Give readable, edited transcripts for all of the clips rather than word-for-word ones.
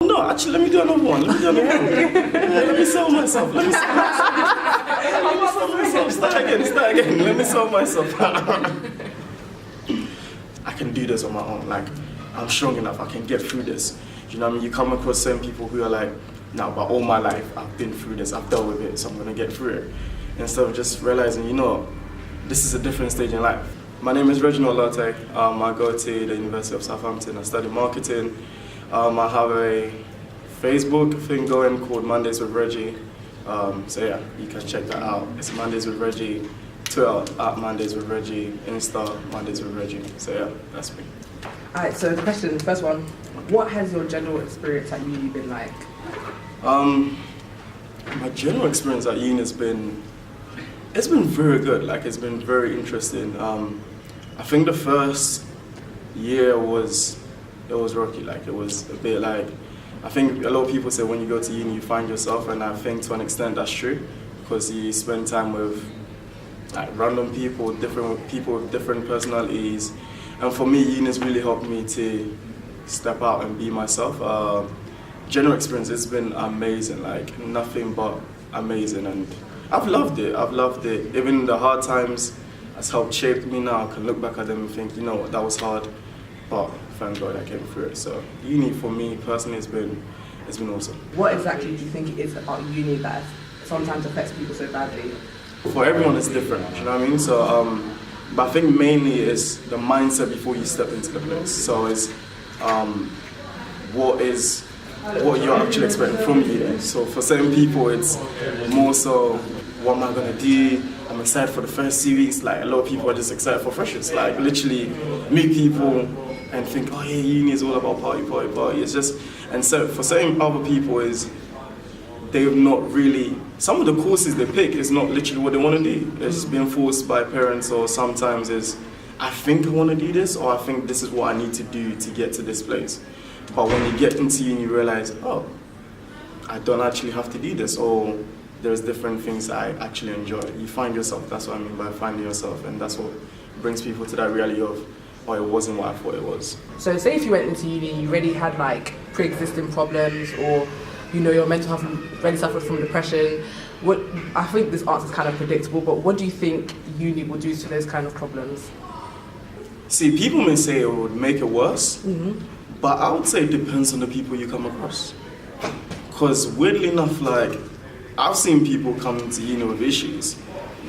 No, actually, let me do another one. Yeah, let me sell myself. Start again. Let me sell myself. I can do this on my own. Like, I'm strong enough. I can get through this. You know what I mean? You come across certain people who are like, no, but all my life, I've been through this. I've dealt with it, so I'm going to get through it. Instead of just realizing, you know, this is a different stage in life. My name is Reginald Lotte. I go to the University of Southampton. I study marketing. I have a Facebook thing going called Mondays with Reggie. So yeah, you can check that out. It's Mondays with Reggie. Twitter at Mondays with Reggie. Insta Mondays with Reggie. So yeah, that's me. Alright, so the question, first one, what has your general experience at uni been like? My general experience at uni has been, it's been very good. Like, it's been very interesting. I think the first year it was rocky. Like, it was a bit like, I think a lot of people say when you go to uni you find yourself, and I think to an extent that's true, because you spend time with like random people, different people with different personalities, and for me uni has really helped me to step out and be myself. General experience, it's been amazing, like nothing but amazing, and I've loved it. Even the hard times has helped shape me now. I can look back at them and think, you know what, that was hard, but thank God I came through it. So uni for me personally it's been awesome. What exactly do you think it is about uni that sometimes affects people so badly? For everyone it's different, you know what I mean? So but I think mainly it's the mindset before you step into the place. So it's what you're actually expecting from uni. So for certain people it's more so, what am I gonna do? I'm excited for the first 2 weeks. Like, a lot of people are just excited for freshers. Like, literally meet people and think, oh yeah, uni is all about party. It's just, and so for certain other people is, they've not really, some of the courses they pick is not literally what they want to do. They're just being forced by parents, or sometimes is, I think I want to do this, or I think this is what I need to do to get to this place. But when you get into uni, you realize, oh, I don't actually have to do this, or there's different things I actually enjoy. You find yourself, that's what I mean by finding yourself, and that's what brings people to that reality of, oh, it wasn't what I thought it was. So say if you went into uni, you already had like pre-existing problems, or you know your mental health really suffered from depression. What, I think this answer is kind of predictable, but what do you think uni will do to those kind of problems? See, people may say it would make it worse, but I would say it depends on the people you come across. Because weirdly enough, like, I've seen people come into uni with issues,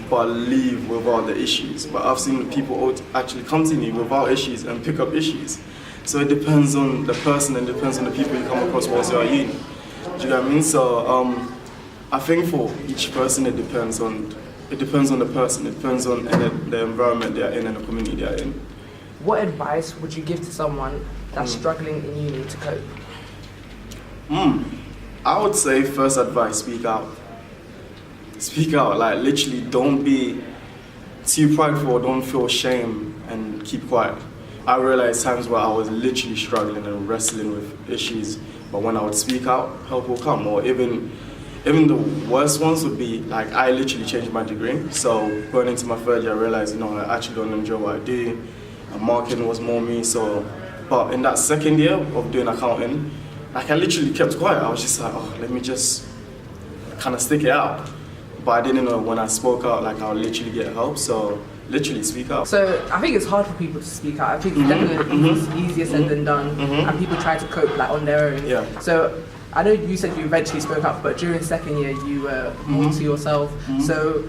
but leave without the issues. But I've seen people actually come to uni without issues and pick up issues. So it depends on the person and depends on the people you come across whilst you're at uni. Do you know what I mean? So I think for each person it depends on the person. It depends on the environment they're in and the community they're in. What advice would you give to someone that's struggling in uni to cope? I would say first advice, speak out. Speak out, like literally don't be too prideful, don't feel shame and keep quiet. I realized times where I was literally struggling and wrestling with issues, but when I would speak out, help will come. Or even the worst ones would be, like, I literally changed my degree. So going into my third year, I realized, you know, I actually don't enjoy what I do. And marketing was more me, so, but in that second year of doing accounting, like, I literally kept quiet. I was just like, oh, let me just kind of stick it out. But I didn't know when I spoke out, like, I'll literally get help. So literally speak out. So I think it's hard for people to speak out. I think it's definitely easier said than done, and people try to cope like on their own. Yeah. So I know you said you eventually spoke up, but during second year you were more to yourself. So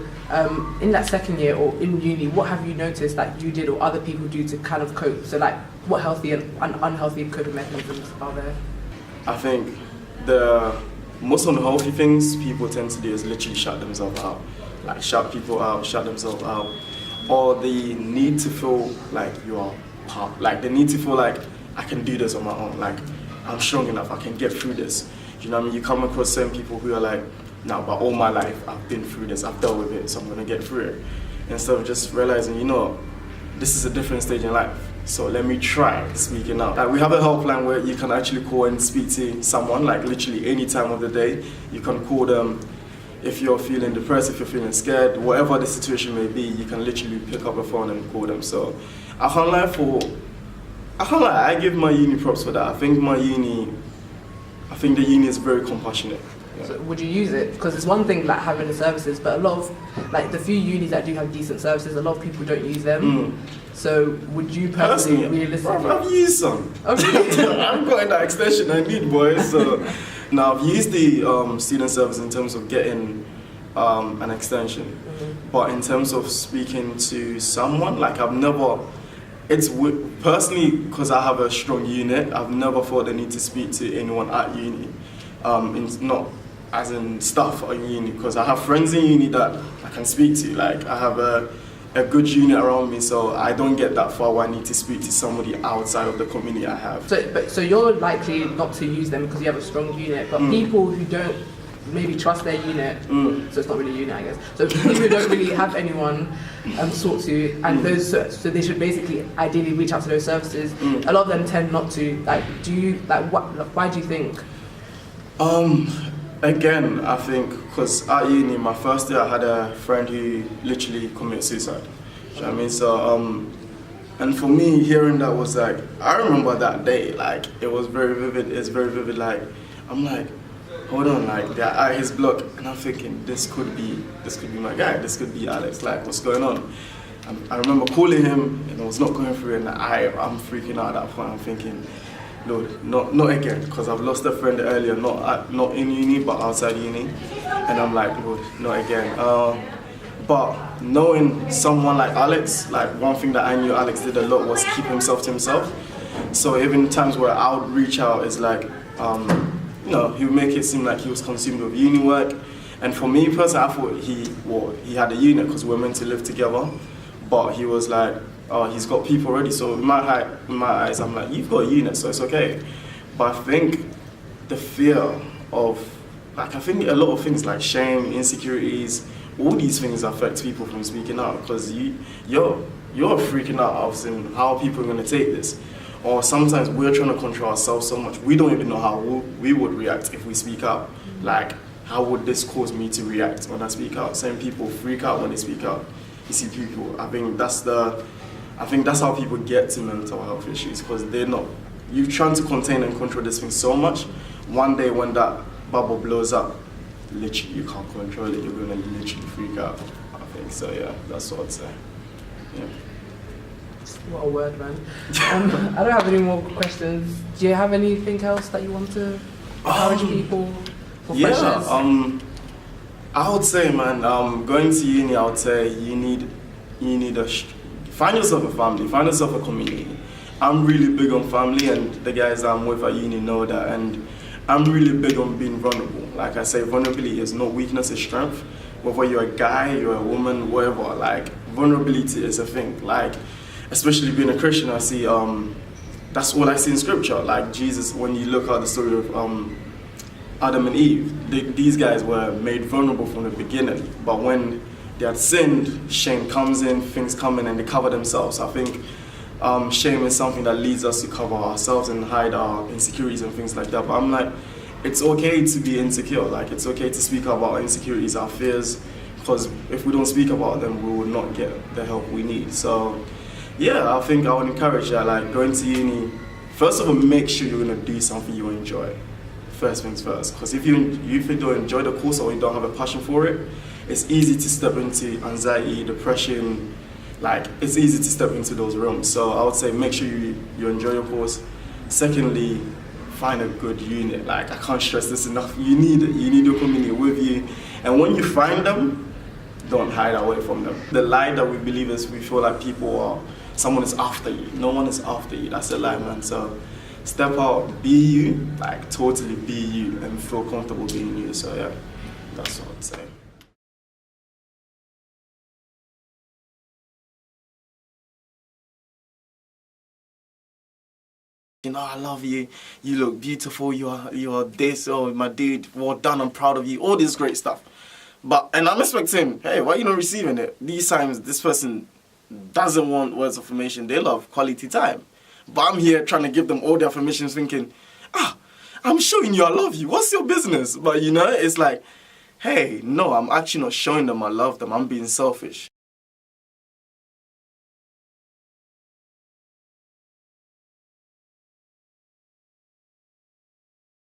in that second year or in uni, what have you noticed that you did or other people do to kind of cope? So like, what healthy and unhealthy coping mechanisms are there? I think the most unhealthy things people tend to do is literally shut themselves out. Like, shut people out, shut themselves out. Or they need to feel like you are part. Like, they need to feel like, I can do this on my own. Like, I'm strong enough, I can get through this. You know what I mean? You come across certain people who are like, no, but all my life, I've been through this, I've dealt with it, so I'm gonna get through it. Instead of just realizing, you know, this is a different stage in life. So let me try speaking out. Like, we have a helpline where you can actually call and speak to someone, like literally any time of the day. You can call them if you're feeling depressed, if you're feeling scared, whatever the situation may be, you can literally pick up a phone and call them. So I can't lie, I give my uni props for that. I think my uni I think the uni is very compassionate. Yeah. So would you use it? Because it's one thing like having the services, but a lot of like the few unis that do have decent services, a lot of people don't use them. So would you personally, realistically? I've used some. Okay. I've got that extension I need, boys. So now I've used the student service in terms of getting an extension, but in terms of speaking to someone, like I've never. Personally, because I have a strong unit, I've never felt the need to speak to anyone at uni. Not as in staff at uni, because I have friends in uni that I can speak to. Like I have a good unit around me, so I don't get that far where I need to speak to somebody outside of the community I have. So you're likely not to use them because you have a strong unit, but people who don't maybe trust their unit, so it's not really a unit, I guess. So people who don't really have anyone sort to, and those, so they should basically ideally reach out to those services. A lot of them tend not to. Like, do you like what? Why do you think? Again, I think because at uni, my first year, I had a friend who literally committed suicide. You know what I mean? So and for me, hearing that was like, I remember that day. Like it was very vivid. It's very vivid. Like I'm like, hold on, like they're at his block, and I'm thinking this could be my guy, this could be Alex, like what's going on? I remember calling him, and it was not going through, and I'm freaking out at that point. I'm thinking, Lord, not again, because I've lost a friend earlier, not in uni, but outside uni, and I'm like, Lord, not again. But knowing someone like Alex, like one thing that I knew Alex did a lot was keep himself to himself. So even times where I would reach out, is like, you know, he would make it seem like he was consumed with uni work. And for me personally, I thought he had a unit because we were meant to live together. But he was like, oh, he's got people already. So in my eyes, I'm like, you've got a unit, so it's okay. But I think the fear of, like, I think a lot of things like shame, insecurities, all these things affect people from speaking out, because you're freaking out of seeing how people are going to take this. Or sometimes we're trying to control ourselves so much, we don't even know how we would react if we speak out. Like, how would this cause me to react when I speak out? Same people freak out when they speak out. You see people, I think that's how people get to mental health issues, because you're trying to contain and control this thing so much. One day when that bubble blows up, literally you can't control it, you're gonna literally freak out, I think. So yeah, that's what I'd say. Yeah. What a word, man. I don't have any more questions. Do you have anything else that you want to encourage people for freshers? I would say, man, going to uni, I would say you need find yourself a family, find yourself a community. I'm really big on family, and the guys I'm with at uni know that, and I'm really big on being vulnerable. Like I say, vulnerability is not weakness, it's strength. Whether you're a guy, you're a woman, whatever, like vulnerability is a thing. Like, especially being a Christian, I see, that's what I see in scripture. Like Jesus, when you look at the story of Adam and Eve, these guys were made vulnerable from the beginning. But when they had sinned, shame comes in, things come in, and they cover themselves. I think shame is something that leads us to cover ourselves and hide our insecurities and things like that. But I'm like, it's okay to be insecure. Like, it's okay to speak about our insecurities, our fears, because if we don't speak about them, we will not get the help we need. So yeah, I think I would encourage that, like, going to uni, first of all, make sure you're going to do something you enjoy. First things first, because if you don't enjoy the course or you don't have a passion for it, it's easy to step into anxiety, depression, like, it's easy to step into those realms. So I would say make sure you enjoy your course. Secondly, find a good unit. Like, I can't stress this enough. You need your community with you. And when you find them, don't hide away from them. The lie that we believe is we feel like someone is after you. No one is after you. That's a lie, man. So step out, be you, like totally be you, and feel comfortable being you. So yeah, that's what I'd say. You know, I love you, you look beautiful, you are this, oh my dude, well done, I'm proud of you, all this great stuff. And I'm expecting, hey, why are you not receiving it? These times, this person doesn't want words of affirmation, they love quality time. But I'm here trying to give them all the affirmations thinking, I'm showing you I love you, what's your business? But you know, it's like, hey, no, I'm actually not showing them I love them, I'm being selfish.